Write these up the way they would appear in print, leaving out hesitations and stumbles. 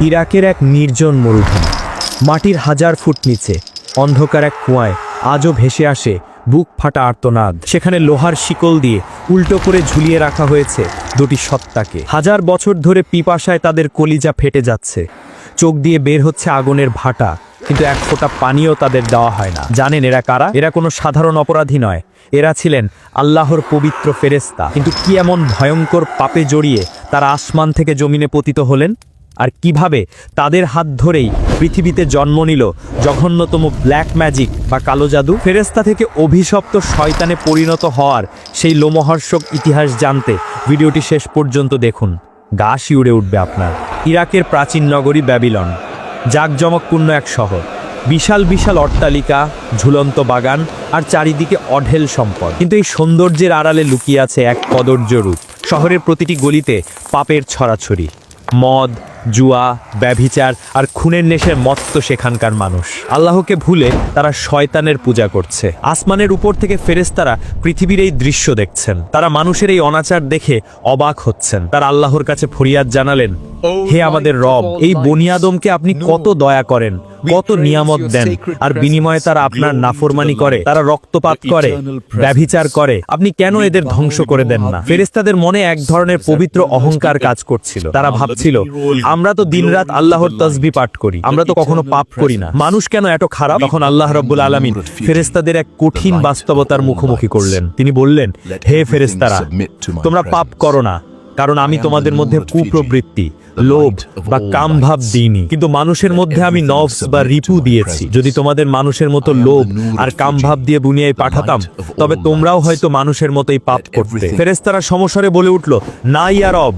ইরাকের এক নির্জন মরুভূমি, মাটির 1000 ফুট নিচে অন্ধকার এক কুয়ায় আজও ভেসে আসে বুক ফাটা আর্তনাদ। সেখানে লোহার শিকল দিয়ে উল্টো করে ঝুলিয়ে রাখা হয়েছে দুটি সত্তাকে। 1000 বছর ধরে পিপাসায় তাদের কলিজা ফেটে যাচ্ছে, চোখ দিয়ে বের হচ্ছে আগুনের ভাটা, কিন্তু এক ফোঁটা পানিও তাদের দেওয়া হয় না। জানেন এরা কারা? এরা কোনো সাধারণ অপরাধী নয়, এরা ছিলেন আল্লাহর পবিত্র ফেরেশতা। কিন্তু কি এমন ভয়ঙ্কর পাপে জড়িয়ে তারা আসমান থেকে জমিনে পতিত হলেন? আর কিভাবে তাদের হাত ধরেই পৃথিবীতে জন্ম নিল জঘন্যতম ব্ল্যাক ম্যাজিক বা কালো জাদু? ফেরেশতা থেকে অভিশপ্ত শয়তানে পরিণত হওয়ার সেই লোমহর্ষক ইতিহাস জানতে ভিডিওটি শেষ পর্যন্ত দেখুন, গা শিউরে উঠবে আপনার। ইরাকের প্রাচীন নগরী ব্যাবিলন, জাঁকজমকপূর্ণ এক শহর, বিশাল বিশাল অট্টালিকা, ঝুলন্ত বাগান আর চারিদিকে অঢেল সম্পদ। কিন্তু এই সৌন্দর্যের আড়ালে লুকিয়ে আছে এক কদর্য রূপ। শহরের প্রতিটি গলিতে পাপের ছড়াছড়ি, মদ, জুয়া, ব্যভিচার আর খুনের নেশায় মত্ত সেখানকার মানুষ। আল্লাহকে ভুলে তারা শয়তানের পূজা করছে। আসমানের উপর থেকে ফেরেশতারা পৃথিবীর এই দৃশ্য দেখছেন। তারা মানুষের এই অনাচার দেখে অবাক হচ্ছেন। তারা আল্লাহর কাছে ফরিয়াদ জানালেন, হে আমাদের রব, এই বনি আদমকে আপনি কত দয়া করেন, কত নিয়ামত দেন, আর বিনিময়ে তারা আপনার নাফরমানি করে, তারা রক্তপাত করে, ব্যভিচার করে। আপনি কেন এদের ধ্বংস করে দেন না? ফেরেশতাদের মনে এক ধরনের পবিত্র অহংকার কাজ করছিল। তারা ভাবছিল, আমরা তো দিনরাত আল্লাহর তাসবিহ পাঠ করি, আমরা তো কখনো পাপ করি না, মানুষ কেন এত খারাপ? তখন আল্লাহ রাব্বুল আলামিন ফেরেশতাদের এক কঠিন বাস্তবতার মুখোমুখি করলেন। তিনি বললেন, হে ফেরেশতারা, তোমরা পাপ করো না, কারণ আমি তোমাদের মধ্যে কুপ্রবৃত্তি, লোভ বা কামভাব দিইনি, কিন্তু মানুষের মধ্যে আমি নফস বা রিপু দিয়েছি। যদি তোমাদের মানুষের মতো লোভ আর কামভাব দিয়ে দুনিয়ায় পাঠাতাম, তবে তোমরাও হয়তো মানুষের মতোই পাপ করতে। ফেরেশতারা সমস্বরে বলে উঠল, না ইয়া রব,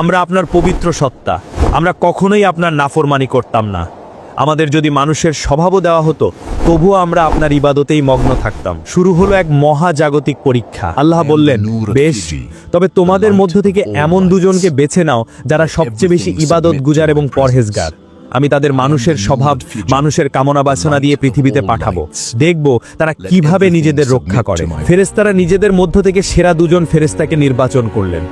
আমরা আপনার পবিত্র সত্তা, আমরা কখনোই আপনার নাফরমানি করতাম না। আমাদের যদি মানুষের স্বভাবও দেওয়া হতো, তবুও আমরা আপনার ইবাদতেই মগ্ন থাকতাম। শুরু হলো এক মহাজাগতিক পরীক্ষা। আল্লাহ বললেন, বেশ, তবে তোমাদের মধ্য থেকে এমন দুজনকে বেছে নাও যারা সবচেয়ে বেশি ইবাদত গুজার এবং পরহেজগার। আমি তাদের মানুষের স্বভাব, মানুষের কামনা বাসনা দিয়ে পৃথিবীতে পাঠাবো, দেখব তারা কিভাবে নিজেদের রক্ষা করে। ফেরেশতারা নিজেদের মধ্য থেকে সেরা দুজন ফেরেশতাকে নির্বাচন করলেন।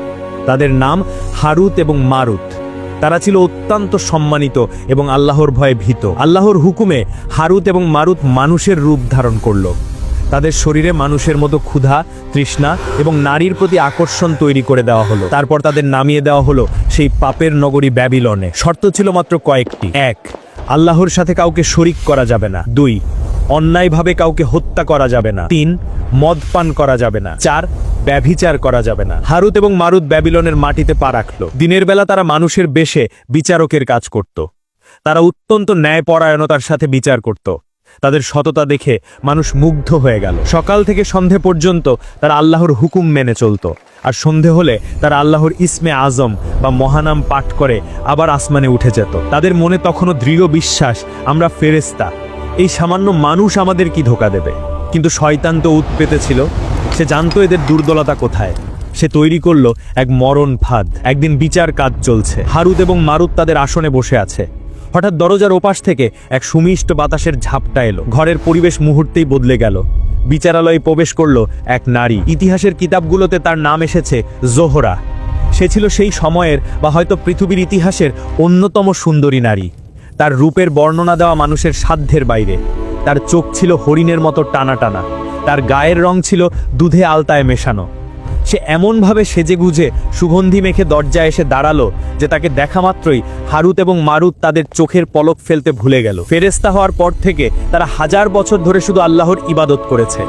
তাদের নাম হারুত এবং মারুত। তারা ছিল অত্যন্ত সম্মানিত এবং আল্লাহর ভয়ে ভীত। আল্লাহর হুকুমে হারুত এবং মারুত মানুষের রূপ ধারণ করল। তাদের শরীরে মানুষের মতো ক্ষুধা, তৃষ্ণা এবং নারীর প্রতি আকর্ষণ তৈরি করে দেওয়া হলো। তারপর তাদের নামিয়ে দেওয়া হলো সেই পাপের নগরী ব্যাবিলনে। শর্ত ছিল মাত্র কয়েকটি। 1, আল্লাহর সাথে কাউকে শরিক করা যাবে না। 2, অন্যায়ভাবে কাউকে হত্যা করা যাবে না। 3, মদ পান করা যাবে না। 4, ব্যভিচার করা যাবে না। হারুত এবং মারুত ব্যাবিলনের মাটিতে পা রাখল। দিনের বেলা তারা মানুষের বেশে বিচারকের কাজ করত। তারা অত্যন্ত ন্যায়পরায়ণতার সাথে বিচার করত। তাদের সততা দেখে মানুষ মুগ্ধ হয়ে গেল। সকাল থেকে সন্ধে পর্যন্ত তারা আল্লাহর হুকুম মেনে চলত, আর সন্ধে হলে তারা আল্লাহর ইসমে আজম বা মহানাম পাঠ করে আবার আসমানে উঠে যেত। তাদের মনে তখনও দৃঢ় বিশ্বাস, আমরা ফেরেশতা, এই সামান্য মানুষ আমাদের কি ধোঁকা দেবে? কিন্তু শয়তান তো উৎপেতে ছিল। সে জানতো এদের দুর্বলতা কোথায়। সে তৈরি করলো এক মরণ ফাঁদ। একদিন বিচার কাজ চলছে। হারুত এবং মারুত তাদের আসনে বসে আছে। হঠাৎ দরজার ওপাশ থেকে এক সুমিষ্ট বাতাসের ঝাপটা এলো। ঘরের পরিবেশ মুহূর্তেই বদলে গেল। বিচারালয়ে প্রবেশ করলো এক নারী। ইতিহাসের কিতাবগুলোতে তার নাম এসেছে জোহরা। সে ছিল সেই সময়ের বা হয়তো পৃথিবীর ইতিহাসের অন্যতম সুন্দরী নারী। তার রূপের বর্ণনা দেওয়া মানুষের সাধ্যের বাইরে। তার চোখ ছিল হরিণের মতো টানা টানা, তার গায়ের রং ছিল দুধে আলতায় মেশানো। সে এমনভাবে সেজেগুজে সুগন্ধি মেখে দরজায় এসে দাঁড়ালো যে তাকে দেখা মাত্রই হারুত এবং মারুত তাদের চোখের পলক ফেলতে ভুলে গেল। ফেরেশতা হওয়ার পর থেকে তারা 1000 বছর ধরে শুধু আল্লাহর ইবাদত করেছে,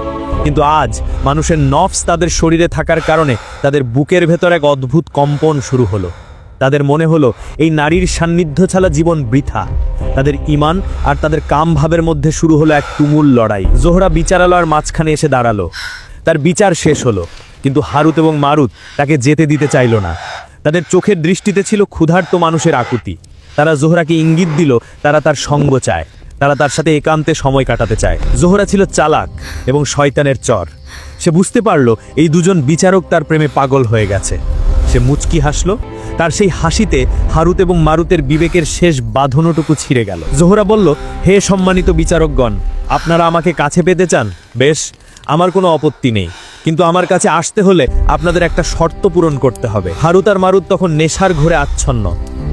কিন্তু আজ মানুষের নফস তাদের শরীরে থাকার কারণে তাদের বুকের ভেতর এক অদ্ভুত কম্পন শুরু হলো। তাদের মনে হলো এই নারীর সান্নিধ্য ছাড়া জীবন বৃথা। তাদের ঈমান আর তাদের কাম ভাবের মধ্যে শুরু হলো এক তুমুল লড়াই। জোহরা বিচারালয়ের মাঝখানে এসে দাঁড়ালো। তার বিচার শেষ হলো, কিন্তু হারুত এবং মারুত তাকে যেতে দিতে চাইল না। তাদের চোখের দৃষ্টিতে ছিল ক্ষুধার্ত মানুষের আকুতি। তারা জোহরাকে ইঙ্গিত দিল তারা তার সঙ্গ চায়, তারা তার সাথে একান্তে সময় কাটাতে চায়। জোহরা ছিল চালাক এবং শয়তানের চর। সে বুঝতে পারল এই দুজন বিচারক তার প্রেমে পাগল হয়ে গেছে। সে মুচকি হাসল। তার সেই হাসিতে হারুত এবং মারুতের বিবেকের শেষ বাঁধনটুকু ছিঁড়ে গেল। জোহরা বলল, হে সম্মানিত বিচারকগণ, আপনারা আমাকে কাছে পেতে চান? বেশ, আমার কোনো আপত্তি নেই, কিন্তু আমার কাছে আসতে হলে আপনাদের একটা শর্ত পূরণ করতে হবে। হারুত আর মারুত তখন নেশার ঘোরে আচ্ছন্ন।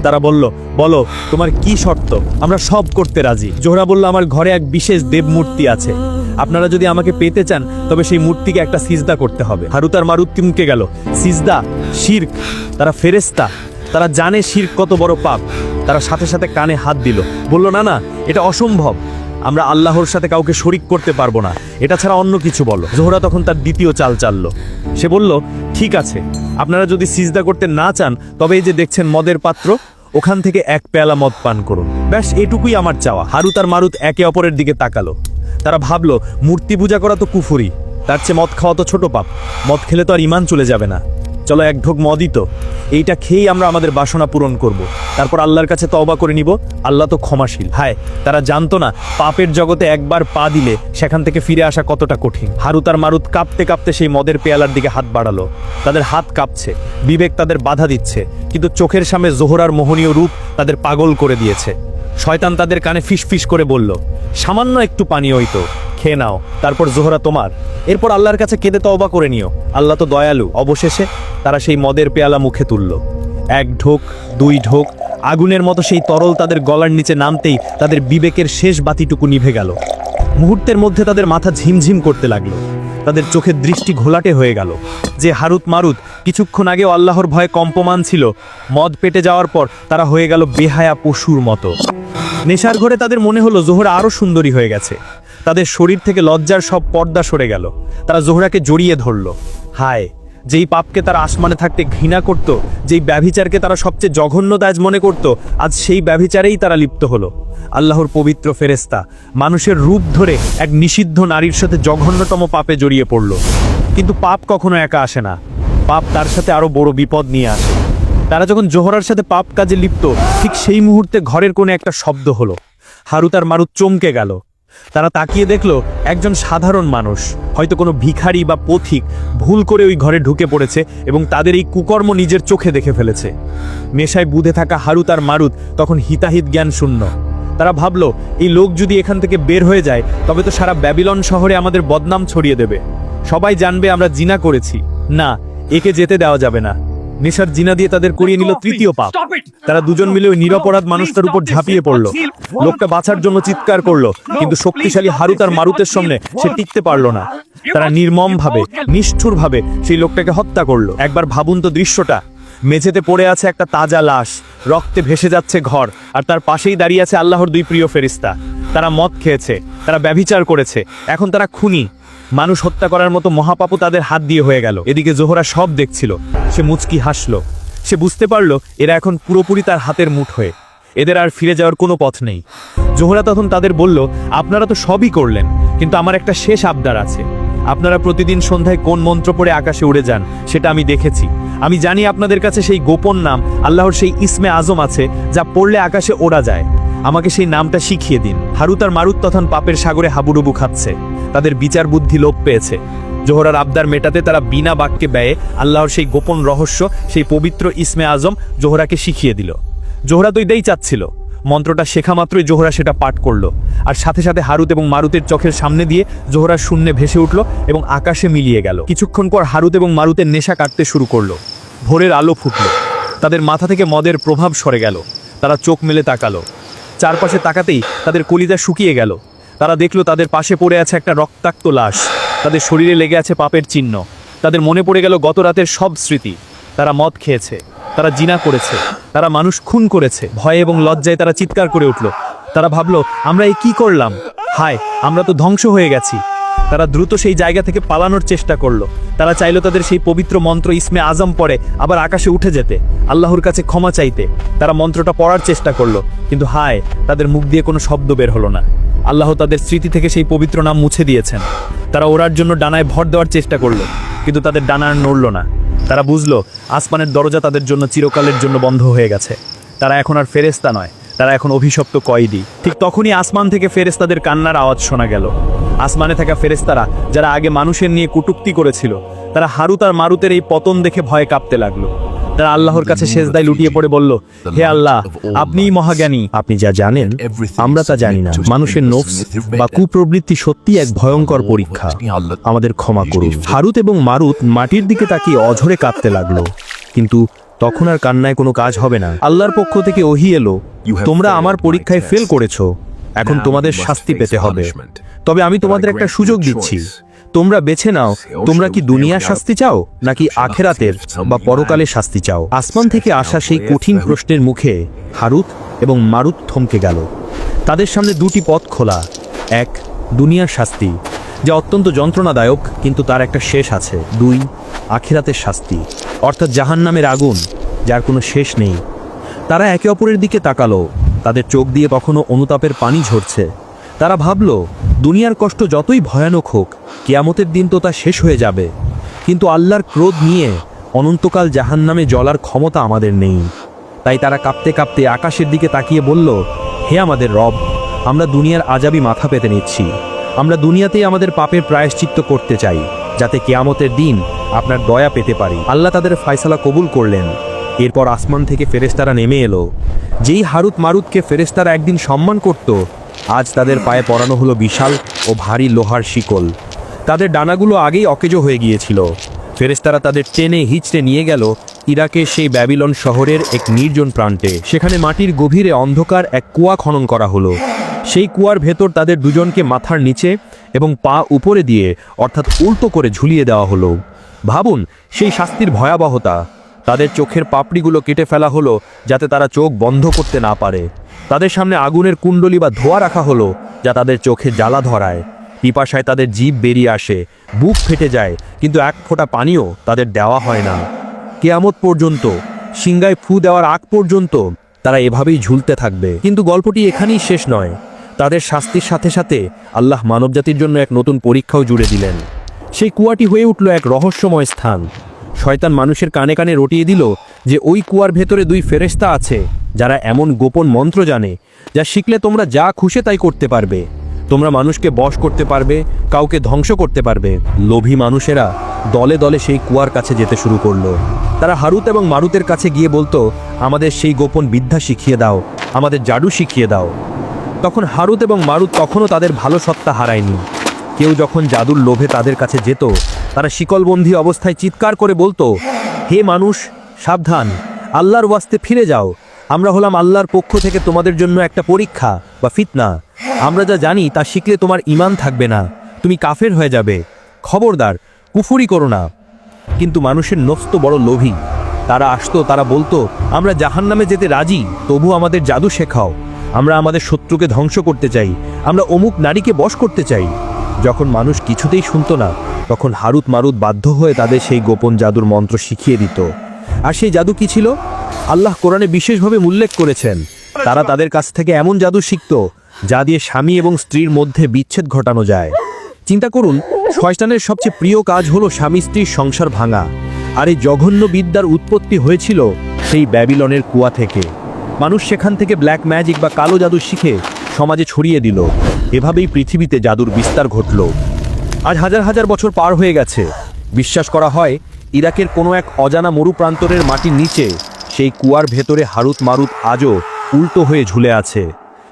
তারা বলল, বলো তোমার কি শর্ত? আমরা সব করতে রাজি। জোহরা বলল, আমার ঘরে এক বিশেষ দেব মূর্তি আছে, আপনারা যদি আমাকে পেতে চান তবে সেই মূর্তিকে একটা সিজদা করতে হবে। হারুত আর মারুত তিমকে গেল। সিজদা, শিরক, তারা ফেরেশতা, তারা জানে শিরক কত বড় পাপ। তারা সাথে সাথে কানে হাত দিল, বলল, না না, এটা অসম্ভব, আমরা আল্লাহর সাথে কাউকে শরিক করতে পারবো না, এটা ছাড়া অন্য কিছু বলো। জোহরা তখন তার দ্বিতীয় চাল চাললো। সে বলল, ঠিক আছে, আপনারা যদি সিজদা করতে না চান তবে এই যে দেখছেন মদের পাত্র, ওখান থেকে এক পেয়ালা মদ পান করুন, ব্যাস এটুকুই আমার চাওয়া। হারুত আর মারুত একে অপরের দিকে তাকালো। তারা ভাবলো, মূর্তি পূজা করা তো কুফরি, তার চেয়ে মদ খাওয়া তো ছোট পাপ, মদ খেলে তো আর ঈমান চলে যাবে না, চলো এক ঢোক মদই তো, এইটা খেয়েই আমরা আমাদের বাসনা পূরণ করব, তারপর আল্লাহর কাছে তওবা করে নিব, আল্লাহ তো ক্ষমাশীল। হায়, তারা জানতো না পাপের জগতে একবার পা দিলে সেখান থেকে ফিরে আসা কতটা কঠিন। হারুত আর মারুত কাঁপতে কাঁপতে সেই মদের পেয়ালার দিকে হাত বাড়ালো। তাদের হাত কাঁপছে, বিবেক তাদের বাধা দিচ্ছে, কিন্তু চোখের সামনে জোহরার মোহনীয় রূপ তাদের পাগল করে দিয়েছে। শয়তান তাদের কানে ফিসফিস করে বলল, সামান্য একটু পানি হইতো, খেয়ে নাও, তারপর জোহরা তোমার, এরপর আল্লাহর কাছে কেঁদে তওবা করে নিও, আল্লাহ তো দয়ালু। অবশেষে তারা সেই মদের পেয়ালা মুখে তুলল। এক ঢোক, দুই ঢোক, আগুনের মতো সেই তরল তাদের গলার নিচে নামতেই তাদের বিবেকের শেষ বাতিটুকু নিভে গেল। মুহূর্তের মধ্যে তাদের মাথা ঝিমঝিম করতে লাগলো, তাদের চোখের দৃষ্টি ঘোলাটে হয়ে গেল। যে হারুত মারুত কিছুক্ষণ আগেও আল্লাহর ভয়ে কম্পমান ছিল, মদ পেটে যাওয়ার পর তারা হয়ে গেল বেহায়া পশুর মতো। নেশার ঘরে তাদের মনে হলো জোহরা আরো সুন্দরী হয়ে গেছে। তাদের শরীর থেকে লজ্জার সব পর্দা সরে গেল। তারা জোহরাকে জড়িয়ে ধরল। হায়, যেই পাপকে তারা আসমানে থাকতে ঘৃণা করত, যেই ব্যভিচারকে তারা সবচেয়ে জঘন্য দাজ মনে করত, আজ সেই ব্যভিচারেই তারা লিপ্ত হলো। আল্লাহর পবিত্র ফেরেশতা মানুষের রূপ ধরে এক নিষিদ্ধ নারীর সাথে জঘন্যতম পাপে জড়িয়ে পড়ল। কিন্তু পাপ কখনো একা আসে না, পাপ তার সাথে আরো বড় বিপদ নিয়ে আসে। তারা যখন জোহরার সাথে পাপ কাজে লিপ্ত, ঠিক সেই মুহূর্তে ঘরের কোণে একটা শব্দ হলো। হারুত আর মারুত চমকে গেল। তারা তাকিয়ে দেখলো একজন সাধারণ মানুষ, হয়তো কোনো ভিখারি বা পথিক, ভুল করে ওই ঘরে ঢুকে পড়েছে এবং তাদের এই কুকর্ম নিজের চোখে দেখে ফেলেছে। নেশায় বুঁধে থাকা হারুত আর মারুত তখন হিতাহিত জ্ঞান শূন্য। তারা ভাবলো, এই লোক যদি এখান থেকে বের হয়ে যায় তবে তো সারা ব্যাবিলন শহরে আমাদের বদনাম ছড়িয়ে দেবে, সবাই জানবে আমরা জিনা করেছি। না, একে যেতে দেওয়া যাবে না। নেশার জিনা দিয়ে তাদের করিয়ে নিল তৃতীয় পাপ। তারা দুজন মিলে ওই নিরপরাধ মানুষটার উপর ঝাঁপিয়ে পড়লো। লোকটা বাঁচার জন্য চিৎকার করলো, কিন্তু শক্তিশালী হারুত আর মারুতের সামনে সে টিকতে পারলো না। তারা নির্মমভাবে, নিষ্ঠুরভাবে সেই লোকটাকে হত্যা করলো। একবার ভাবুন তো দৃশ্যটা, মেঝেতে পড়ে আছে একটা তাজা লাশ, রক্তে ভেসে যাচ্ছে ঘর, আর তার পাশেই দাঁড়িয়ে আছে আল্লাহর দুই প্রিয় ফেরেশতা। তারা মদ খেয়েছে, তারা ব্যভিচার করেছে, এখন তারা খুনি। মানুষ হত্যা করার মতো মহাপাপও তাদের হাত দিয়ে হয়ে গেল। এদিকে জোহরা সব দেখছিল। সে মুচকি হাসলো। সে বুঝতে পারলো এরা এখন পুরোপুরি তার হাতের মুঠোয়, এদের আর ফিরে যাওয়ার কোনো পথ নেই। জোহরা তখন তাদের বলল, আপনারা তো সবই করলেন, কিন্তু আমার একটা শেষ আবদার আছে। আপনারা প্রতিদিন সন্ধ্যায় কোন মন্ত্র পড়ে আকাশে উড়ে যান সেটা আমি দেখেছি। আমি জানি আপনাদের কাছে সেই গোপন নাম, আল্লাহর সেই ইসমে আজম আছে যা পড়লে আকাশে ওড়া যায়। আমাকে সেই নামটা শিখিয়ে দিন। হারুত আর মারুত তখন পাপের সাগরে হাবুডুবু খাচ্ছে। তাদের বিচার বুদ্ধি লোপ পেয়েছে। জোহরার আবদার মেটাতে তারা বিনা বাক্যে ব্যয়ে আল্লাহর সেই গোপন রহস্য, সেই পবিত্র ইসমে আজম জোহরাকে শিখিয়ে দিল। জোহরা তো এটাই চাচ্ছিল। মন্ত্রটা শেখা মাত্রই জোহরা সেটা পাঠ করলো, আর সাথে সাথে হারুত এবং মারুতের চোখের সামনে দিয়ে জোহরা শূন্যে ভেসে উঠল এবং আকাশে মিলিয়ে গেল। কিছুক্ষণ পর হারুত এবং মারুতের নেশা কাটতে শুরু করলো। ভোরের আলো ফুটল, তাদের মাথা থেকে মদের প্রভাব সরে গেল। তারা চোখ মেলে তাকালো। চারপাশে তাকাতেই তাদের কলিজা শুকিয়ে গেল। তারা দেখলো তাদের পাশে পড়ে আছে একটা রক্তাক্ত লাশ, তাদের শরীরে লেগে আছে পাপের চিহ্ন। তাদের মনে পড়ে গেল গত রাতের সব স্মৃতি। তারা মদ খেয়েছে, তারা জিনা করেছে, তারা মানুষ খুন করেছে। ভয়ে এবং লজ্জায় তারা চিৎকার করে উঠল। তারা ভাবলো, আমরা এই কি করলাম? হায়, আমরা তো ধ্বংস হয়ে গেছি। তারা দ্রুত সেই জায়গা থেকে পালানোর চেষ্টা করলো। তারা চাইলো তাদের সেই পবিত্র মন্ত্র ইসমে আজম পড়ে আবার আকাশে উঠে যেতে, আল্লাহর কাছে ক্ষমা চাইতে। তারা মন্ত্রটা পড়ার চেষ্টা করলো, কিন্তু হায়, তাদের মুখ দিয়ে কোনো শব্দ বের হলো না। আল্লাহ তাদের স্মৃতি থেকে সেই পবিত্র নাম মুছে দিয়েছেন। তারা ওড়ার জন্য ডানায় ভর দেওয়ার চেষ্টা করলো, কিন্তু তাদের ডানা আর নড়ল না। তারা বুঝলো আসমানের দরজা তাদের জন্য চিরকালের জন্য বন্ধ হয়ে গেছে। তারা এখন আর ফেরেশতা নয়, তারা এখন অভিশপ্ত কয়েদি। ঠিক তখনই আসমান থেকে ফেরেশতাদের কান্নার আওয়াজ শোনা গেল। আসমানে থাকা ফেরেশতারা যারা আগে মানুষের নিয়ে কটূক্তি করেছিল, তারা হারুত আর মারুতের এই পতন দেখে ভয়ে কাঁপতে লাগলো। তারা আল্লাহর কাছে সেজদায় লুটিয়ে পড়ে বলল, হে আল্লাহ, আপনিই মহাজ্ঞানী, আপনি যা জানেন আমরা তা জানি না। মানুষের নফস বা কুপ্রবৃত্তি সত্যি এক ভয়ঙ্কর পরীক্ষা, আমাদের ক্ষমা করুন। হারুত এবং মারুত মাটির দিকে তাকিয়ে অঝরে কাঁদতে লাগলো, কিন্তু তখন আর কান্নায় কোনো কাজ হবে না। আল্লাহর পক্ষ থেকে ওহী এলো, তোমরা আমার পরীক্ষায় ফেল করেছো, এখন তোমাদের শাস্তি পেতে হবে। তবে আমি তোমাদের একটা সুযোগ দিচ্ছি, তোমরা বেছে নাও, তোমরা কি দুনিয়ার শাস্তি চাও নাকি আখেরাতের বা পরকালের শাস্তি চাও। আসমান থেকে আসা সেই কঠিন প্রশ্নের মুখে হারুত এবং মারুত থমকে গেল। তাদের সামনে দুটি পথ খোলা, এক দুনিয়ার শাস্তি যা অত্যন্ত যন্ত্রণাদায়ক কিন্তু তার একটা শেষ আছে, দুই আখিরাতের শাস্তি অর্থাৎ জাহান্নামের আগুন যার কোনো শেষ নেই। তারা একে অপরের দিকে তাকালো, তাদের চোখ দিয়ে কখনো অনুতাপের পানি ঝরছে। তারা ভাবল, দুনিয়ার কষ্ট যতই ভয়ানক হোক, কিয়ামতের দিন তো তা শেষ হয়ে যাবে, কিন্তু আল্লাহর ক্রোধ নিয়ে অনন্তকাল জাহান্নামে জ্বলার ক্ষমতা আমাদের নেই। তাই তারা কাঁপতে কাঁপতে আকাশের দিকে তাকিয়ে বলল, হে আমাদের রব, আমরা দুনিয়ার আযাবই মাথা পেতে নিচ্ছি। আমরা দুনিয়াতেই আমাদের পাপের প্রায়শ্চিত্ত করতে চাই, যাতে কিয়ামতের দিন আপনার দয়া পেতে পারি। আল্লাহ তাদের ফয়সালা কবুল করলেন। এরপর আসমান থেকে ফেরেশতারা নেমে এলো। যেই হারুত মারুতকে ফেরেশতারা একদিন সম্মান করত, আজ তাদের পায়ে পরানো হলো বিশাল ও ভারী লোহার শিকল। তাদের ডানাগুলো আগেই অকেজো হয়ে গিয়েছিল। ফেরেশতারা তাদের টেনে হিচড়ে নিয়ে গেল ইরাকের সেই ব্যাবিলন শহরের এক নির্জন প্রান্তে। সেখানে মাটির গভীরে অন্ধকার এক কুয়া খনন করা হলো। সেই কুয়ার ভেতর তাদের দুজনকে মাথার নিচে এবং পা উপরে দিয়ে অর্থাৎ উল্টো করে ঝুলিয়ে দেওয়া হলো। ভাবুন সেই শাস্তির ভয়াবহতা। তাদের চোখের পাপড়িগুলো কেটে ফেলা হলো যাতে তারা চোখ বন্ধ করতে না পারে। তাদের সামনে আগুনের কুণ্ডলি বা ধোঁয়া রাখা হলো যা তাদের চোখে জ্বালা ধরায়। পিপাসায় তাদের জিভ বেরিয়ে আসে, বুক ফেটে যায়, কিন্তু এক ফোঁটা পানিও তাদের দেওয়া হয় না। কিয়ামত পর্যন্ত, সিংগায় ফু দেওয়ার আগ পর্যন্ত তারা এভাবেই ঝুলতে থাকবে। কিন্তু গল্পটি এখানেই শেষ নয়। তাদের শাস্তির সাথে সাথে আল্লাহ মানবজাতির জন্য এক নতুন পরীক্ষাও জুড়ে দিলেন। সেই কুয়াটি হয়ে উঠল এক রহস্যময় স্থান। শয়তান মানুষের কানে কানে রটিয়ে দিল যে ওই কুয়ার ভেতরে দুই ফেরেশতা আছে যারা এমন গোপন মন্ত্র জানে যা শিখলে তোমরা যা খুশি তাই করতে পারবে। তোমরা মানুষকে বশ করতে পারবে, কাউকে ধ্বংস করতে পারবে। লোভী মানুষেরা দলে দলে সেই কুয়ার কাছে যেতে শুরু করলো। তারা হারুত এবং মারুতের কাছে গিয়ে বলতো, আমাদের সেই গোপন বিদ্যা শিখিয়ে দাও, আমাদের জাদু শিখিয়ে দাও। তখন হারুত এবং মারুত তখনও তাদের ভালো সত্তা হারায়নি। কেউ যখন জাদুর লোভে তাদের কাছে যেত, তারা শিকলবন্দি অবস্থায় চিৎকার করে বলতো, হে মানুষ, সাবধান, আল্লাহর ওয়াস্তে ফিরে যাও। আমরা হলাম আল্লাহর পক্ষ থেকে তোমাদের জন্য একটা পরীক্ষা বা ফিতনা। আমরা যা জানি তা শিখলে তোমার ঈমান থাকবে না, তুমি কাফের হয়ে যাবে। খবরদার, কুফরি করো না। কিন্তু মানুষের নফস তো বড় লোভী। তারা আসতো, তারা বলতো, আমরা জাহান্নামে যেতে রাজি, তবু আমাদের জাদু শেখাও। আমরা আমাদের শত্রুকে ধ্বংস করতে চাই, আমরা অমুক নারীকে বশ করতে চাই। যখন মানুষ কিছুতেই শুনতো না, তখন হারুত মারুত বাধ্য হয়ে তাদের সেই গোপন জাদুর মন্ত্র শিখিয়ে দিত। আর সেই জাদু কি ছিল? আল্লাহ কোরআনে বিশেষভাবে উল্লেখ করেছেন, তারা তাদের কাছ থেকে এমন জাদু শিখত যা দিয়ে স্বামী এবং স্ত্রীর মধ্যে বিচ্ছেদ ঘটানো যায়। চিন্তা করুন, শয়তানের সবচেয়ে প্রিয় কাজ হলো স্বামী স্ত্রীর সংসার ভাঙা। আর এই জঘন্য বিদ্যার উৎপত্তি হয়েছিল সেই ব্যাবিলনের কুয়া থেকে। মানুষ সেখান থেকে ব্ল্যাক ম্যাজিক বা কালো জাদু শিখে সমাজে ছড়িয়ে দিল। এভাবেই পৃথিবীতে জাদুর বিস্তার ঘটল। আজ হাজার হাজার বছর পার হয়ে গেছে। বিশ্বাস করা হয় ইরাকের কোনো এক অজানা মরুপ্রান্তরের মাটির নিচে সেই কুয়ার ভেতরে হারুত মারুত আজও উল্টো হয়ে ঝুলে আছে।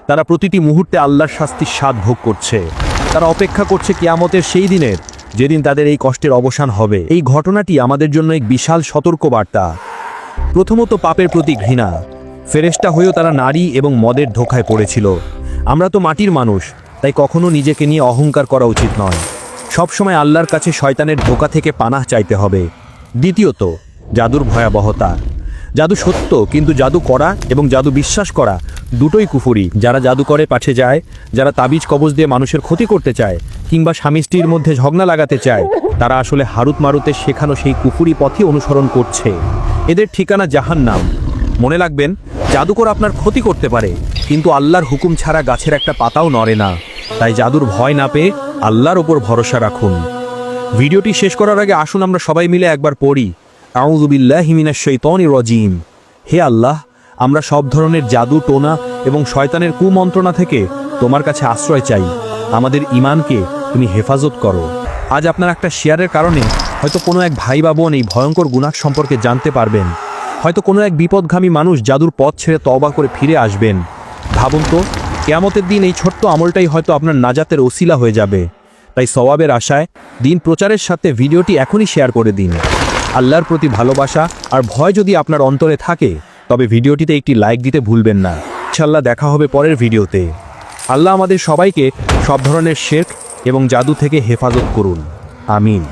তারা প্রতিটি মুহূর্তে আল্লাহর শাস্তির স্বাদ ভোগ করছে। তারা অপেক্ষা করছে কিয়ামতের সেই দিনের, যেদিন তাদের এই কষ্টের অবসান হবে। এই ঘটনাটি আমাদের জন্য এক বিশাল সতর্কবার্তা। প্রথমত, পাপের প্রতি ঘৃণা। ফেরেশতা হয়েও তারা নারী এবং মদের ধোঁকায় পড়েছিল। আমরা তো মাটির মানুষ, তাই কখনো নিজেকে নিয়ে অহংকার করা উচিত নয়। সবসময় আল্লাহর কাছে শয়তানের ধোঁকা থেকে পানাহ চাইতে হবে। দ্বিতীয়ত, জাদুর ভয়াবহতা। জাদু সত্য, কিন্তু জাদু করা এবং জাদু বিশ্বাস করা দুটোই কুফরি। যারা জাদু করে পাঠে যায়, যারা তাবিজ কবজ দিয়ে মানুষের ক্ষতি করতে চায়, কিংবা স্বামী স্ত্রীর মধ্যে ঝগড়া লাগাতে চায়, তারা আসলে হারুত মারুতের শেখানো সেই কুফরি পথই অনুসরণ করছে। এদের ঠিকানা জাহান্নাম। মনে রাখবেন, জাদুকর আপনার ক্ষতি করতে পারে, কিন্তু আল্লাহর হুকুম ছাড়া গাছের একটা পাতাও নড়ে না। তাই জাদুর ভয় না পেয়ে আল্লাহর ওপর ভরসা রাখুন। ভিডিওটি শেষ করার আগে আসুন আমরা সবাই মিলে একবার পড়ি, আউযু বিল্লাহি মিনাশ শাইতানির রাজিম। হে আল্লাহ, আমরা সব ধরনের জাদু, টোনা এবং শয়তানের কুমন্ত্রণা থেকে তোমার কাছে আশ্রয় চাই। আমাদের ঈমানকে তুমি হেফাজত করো। আজ আপনার একটা শেয়ারের কারণে হয়তো কোনো এক ভাই বা বোন এই ভয়ঙ্কর গুনাহ সম্পর্কে জানতে পারবেন। হয়তো কোনো এক বিপদগামী মানুষ জাদুর পথ ছেড়ে তওবা করে ফিরে আসবেন। ভাবুন তো, কিয়ামতের দিন এই ছোট্ট আমলটাই হয়তো আপনার নাজাতের ওসিলা হয়ে যাবে। তাই সওয়াবের আশায় দিন প্রচারের সাথে ভিডিওটি এখনই শেয়ার করে দিন। আল্লাহর প্রতি ভালোবাসা আর ভয় যদি আপনার অন্তরে থাকে তবে ভিডিওটিতে একটি লাইক দিতে ভুলবেন না। ইনশাআল্লাহ দেখা হবে পরের ভিডিওতে। আল্লাহ আমাদের সবাইকে সব ধরনের শিরক এবং জাদু থেকে হেফাজত করুন। আমিন।